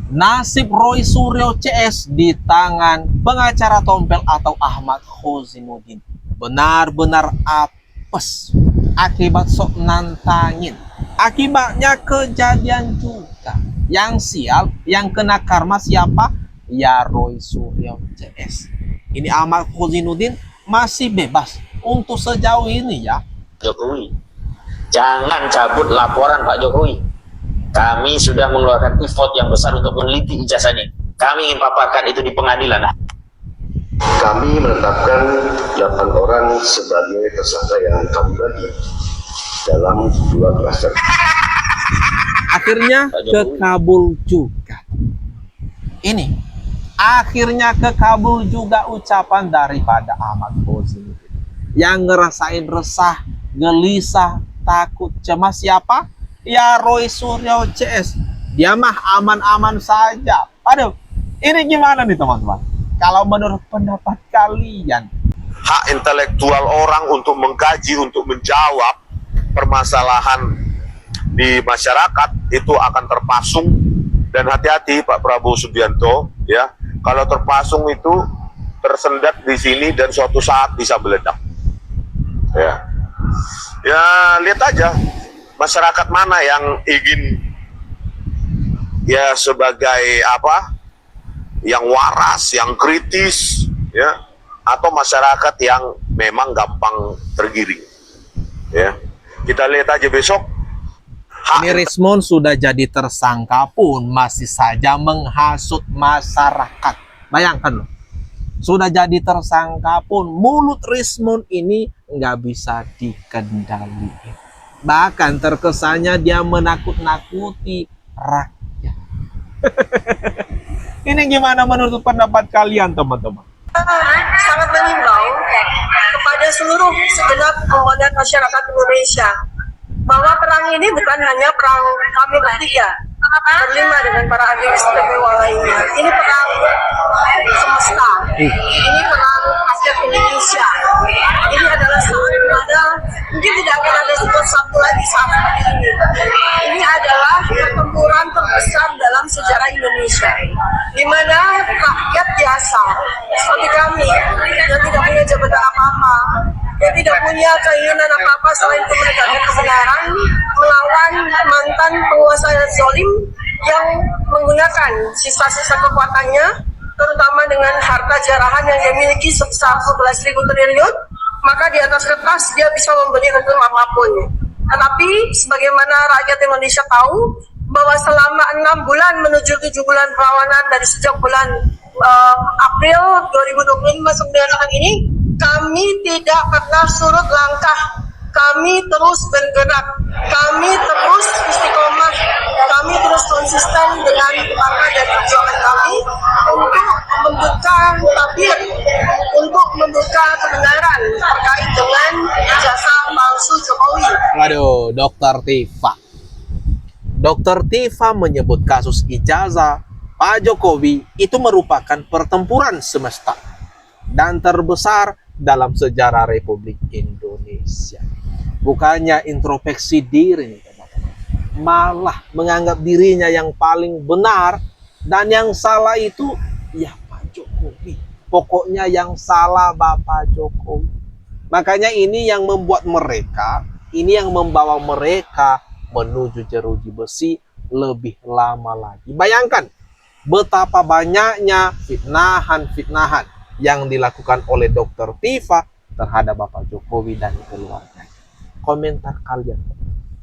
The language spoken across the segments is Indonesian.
Nasib Roy Suryo CS di tangan pengacara tompel atau Ahmad Khozinuddin benar-benar apes akibat sok nantangin. Akibatnya kejadian juga. Yang sial, yang kena karma siapa? Ya Roy Suryo CS. Ini Ahmad Khozinuddin masih bebas untuk sejauh ini ya. Jokowi, jangan cabut laporan Pak Jokowi. Kami sudah mengeluarkan effort yang besar untuk meneliti ijazahnya. Kami ingin paparkan itu di pengadilan. Kami menetapkan 8 orang sebagai tersangka yang kami bagi dalam 2 klaster. Akhirnya kekabul juga. Ini akhirnya kekabul juga ucapan daripada Ahmad Khozinuddin yang ngerasain resah, gelisah, takut, cemas siapa? Ya Roy Suryo CS. Dia mah aman-aman saja. Aduh, ini gimana nih teman-teman? Kalau menurut pendapat kalian, hak intelektual orang untuk mengkaji, untuk menjawab permasalahan di masyarakat itu akan terpasung. Dan hati-hati Pak Prabowo Subianto, ya, kalau terpasung itu tersendat di sini dan suatu saat bisa meledak. Ya, lihat aja masyarakat mana yang ingin ya sebagai apa, yang waras, yang kritis, ya, atau masyarakat yang memang gampang tergiring. Ya, kita lihat aja besok. Ini Rismon sudah jadi tersangka pun masih saja menghasut masyarakat. Bayangkan loh, sudah jadi tersangka pun mulut Rismon ini nggak bisa dikendalikan. Bahkan terkesannya dia menakut-nakuti rakyat. Ini gimana menurut pendapat kalian teman-teman? Sangat mengimbau kepada seluruh segenap komponen masyarakat Indonesia bahwa perang ini bukan hanya perang kami bertiga berlima dengan para aktivis PBW lainnya. Ini perang semesta. Ini perang rakyat Indonesia. Ini adalah saat dimana mungkin tidak akan ada satu lagi saat seperti ini. Ini adalah pertempuran terbesar dalam sejarah Indonesia, di mana rakyat biasa seperti kami yang tidak punya jabatan apa-apa, yang tidak punya keinginan apa-apa selain untuk menegakkan kebenaran, melawan mantan penguasa zolim yang menggunakan sisa-sisa kekuatannya, terutama dengan harta jarahan yang dia miliki sebesar 11.000 triliun, maka di atas kertas dia bisa membeli hukum apapun. Tetapi sebagaimana rakyat Indonesia tahu bahwa selama 6 bulan menuju 7 bulan perlawanan dari sejak bulan April 2025 sampai sekarang ini, kami tidak pernah surut langkah. Kami terus bergerak, kami terus istiqomah, kami terus konsisten dengan langkah dan perjuangan kami untuk membuka tabir, untuk membuka kebenaran terkait dengan ijazah palsu Jokowi. Waduh, Dokter Tifa. Dokter Tifa menyebut kasus ijazah Pak Jokowi itu merupakan pertempuran semesta dan terbesar dalam sejarah Republik Indonesia. Bukannya introspeksi diri, malah menganggap dirinya yang paling benar dan yang salah itu ya Pak Jokowi. Pokoknya yang salah Bapak Jokowi. Makanya ini yang membuat mereka, ini yang membawa mereka menuju jeruji besi lebih lama lagi. Bayangkan betapa banyaknya fitnahan-fitnahan yang dilakukan oleh Dokter Tifa terhadap Bapak Jokowi dan keluarga. Komentar kalian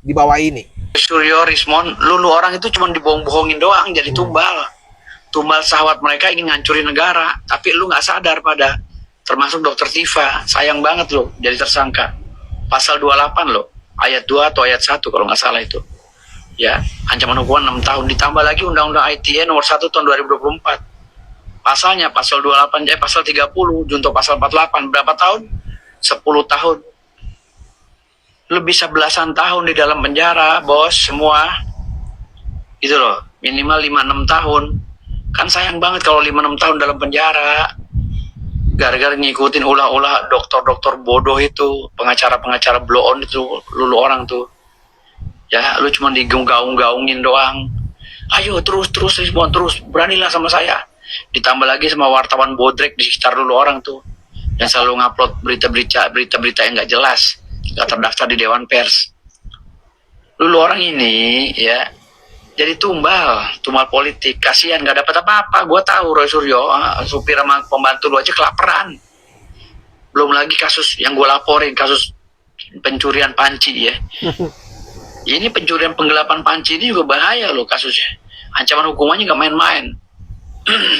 di bawah ini. Suryo, Rismon, lulu orang itu cuma dibohong-bohongin doang, jadi tumbal sahwat mereka ingin ngancurin negara, tapi lu nggak sadar pada, termasuk Dokter Tifa, sayang banget lo jadi tersangka. Pasal 28 lo, ayat 2 atau ayat 1 kalau nggak salah itu. Ya, ancaman hukuman 6 tahun, ditambah lagi Undang-Undang ITE nomor 1 tahun 2024. Pasalnya pasal 28, pasal 30, junto pasal 48, berapa tahun? 10 tahun. Lebih 11-an tahun di dalam penjara, bos, semua. Gitu loh, minimal 5-6 tahun. Kan sayang banget kalau 5-6 tahun dalam penjara. Gara-gara ngikutin ulah-ulah dokter-dokter bodoh itu, pengacara-pengacara blow on itu, lulu orang tuh. Ya, lu cuma digaung-gaungin doang. Ayo terus respon terus, beranilah sama saya. Ditambah lagi sama wartawan bodrek di sekitar Lulu orang tuh, yang selalu ngupload berita-berita yang nggak jelas, nggak terdaftar di Dewan Pers. Lulu orang ini ya jadi tumbal politik, kasihan nggak dapat apa-apa. Gue tahu Roy Suryo, supir sama pembantu lu aja kelaparan. Belum lagi kasus yang gue laporin, kasus pencurian panci ya. Ini pencurian penggelapan panci ini juga bahaya loh kasusnya. Ancaman hukumannya nggak main-main.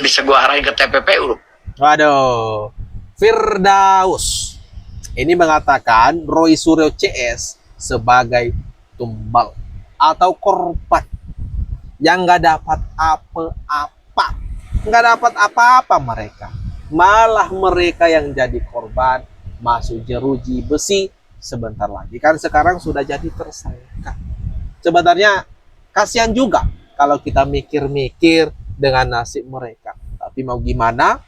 Bisa gue arahin ke TPPU. Waduh, Firdaus ini mengatakan Roy Suryo CS sebagai tumbal atau korban yang nggak dapat apa-apa, nggak dapat apa-apa mereka. Malah mereka yang jadi korban masuk jeruji besi sebentar lagi. Kan sekarang sudah jadi tersangka. Sebenarnya kasihan juga kalau kita mikir-mikir dengan nasib mereka. Tapi mau gimana?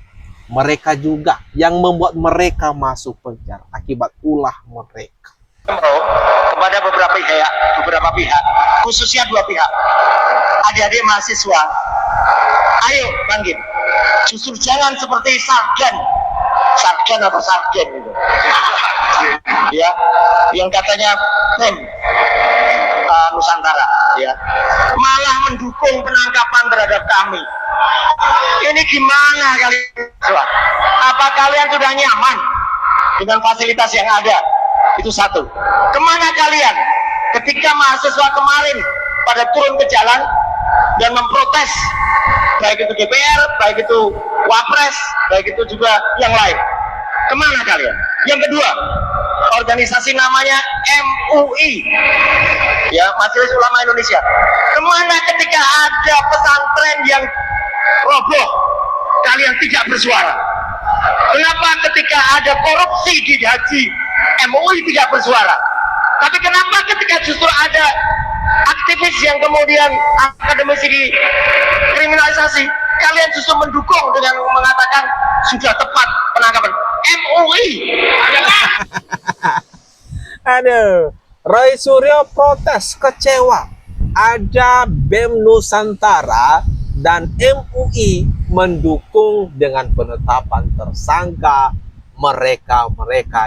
Mereka juga yang membuat mereka masuk penjara akibat ulah mereka. Kepada beberapa pihak, khususnya dua pihak, adik-adik mahasiswa, ayo bangkit. Justru jangan seperti sargen atau sargen gitu. Ya, yang katanya Nusantara, ya, malah mendukung penangkapan terhadap kami. Ini gimana kalian? Apa kalian sudah nyaman dengan fasilitas yang ada? Itu satu. Kemana kalian ketika mahasiswa kemarin pada turun ke jalan dan memprotes, baik itu DPR, baik itu Wapres, baik itu juga yang lain? Kemana kalian? Yang kedua, organisasi namanya MUI, ya, Majelis Ulama Indonesia. Kemana ketika ada pesantren yang roboh, kalian tidak bersuara? Kenapa ketika ada korupsi di haji, MUI tidak bersuara? Tapi kenapa ketika justru ada aktivis yang kemudian akademisi dikriminalisasi, kalian justru mendukung dengan mengatakan sudah tepat penangkapan? MUI. Aduh, Roy Suryo protes kecewa. Ada BEM Nusantara dan MUI mendukung dengan penetapan tersangka mereka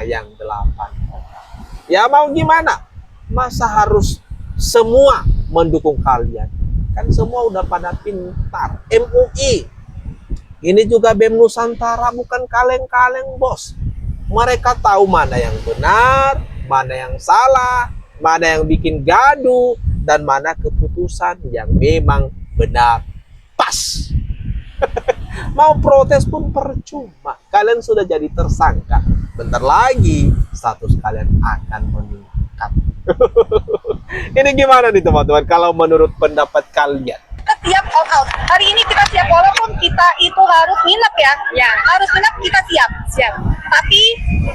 yang 8 orang. Ya mau gimana? Masa harus semua mendukung kalian? Kan semua udah pada pintar. MUI ini juga BEM Nusantara, bukan kaleng-kaleng bos. Mereka tahu mana yang benar, mana yang salah, mana yang bikin gaduh, dan mana keputusan yang memang benar pas. Mau protes pun percuma. Kalian sudah jadi tersangka. Bentar lagi status kalian akan meningkat. Ini gimana nih teman-teman kalau menurut pendapat kalian? Kita siap all out. Hari ini kita siap, walaupun kita itu harus nginep ya. Harus nginep, kita siap. Tapi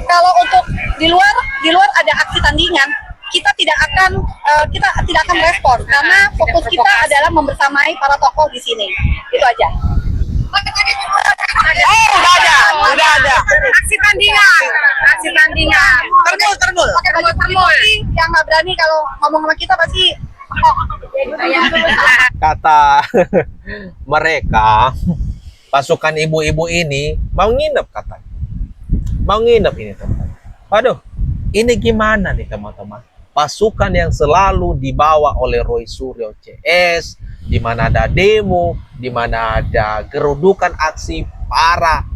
kalau untuk di luar ada aksi tandingan, kita tidak akan respon karena fokus kita adalah membersamai para tokoh di sini. Itu aja. Udah ada. Aksi tandingan. Termul. Yang nggak berani kalau ngomong sama kita pasti. Kata mereka, pasukan ibu-ibu ini mau nginep katanya. Mau nginep ini teman. Waduh, ini gimana nih teman-teman? Pasukan yang selalu dibawa oleh Roy Suryo CS, di mana ada demo, di mana ada gerudukan aksi parah.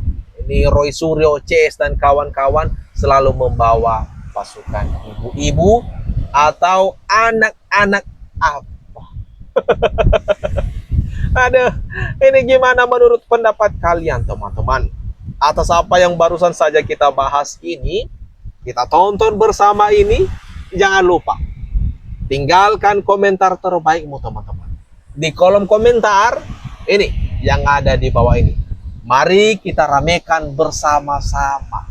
Ini Roy Suryo CS dan kawan-kawan selalu membawa pasukan ibu-ibu atau anak-anak apa? Aduh, ini gimana menurut pendapat kalian teman-teman? Atas apa yang barusan saja kita bahas ini, kita tonton bersama ini, jangan lupa tinggalkan komentar terbaikmu teman-teman di kolom komentar ini yang ada di bawah ini. Mari kita ramekan bersama-sama.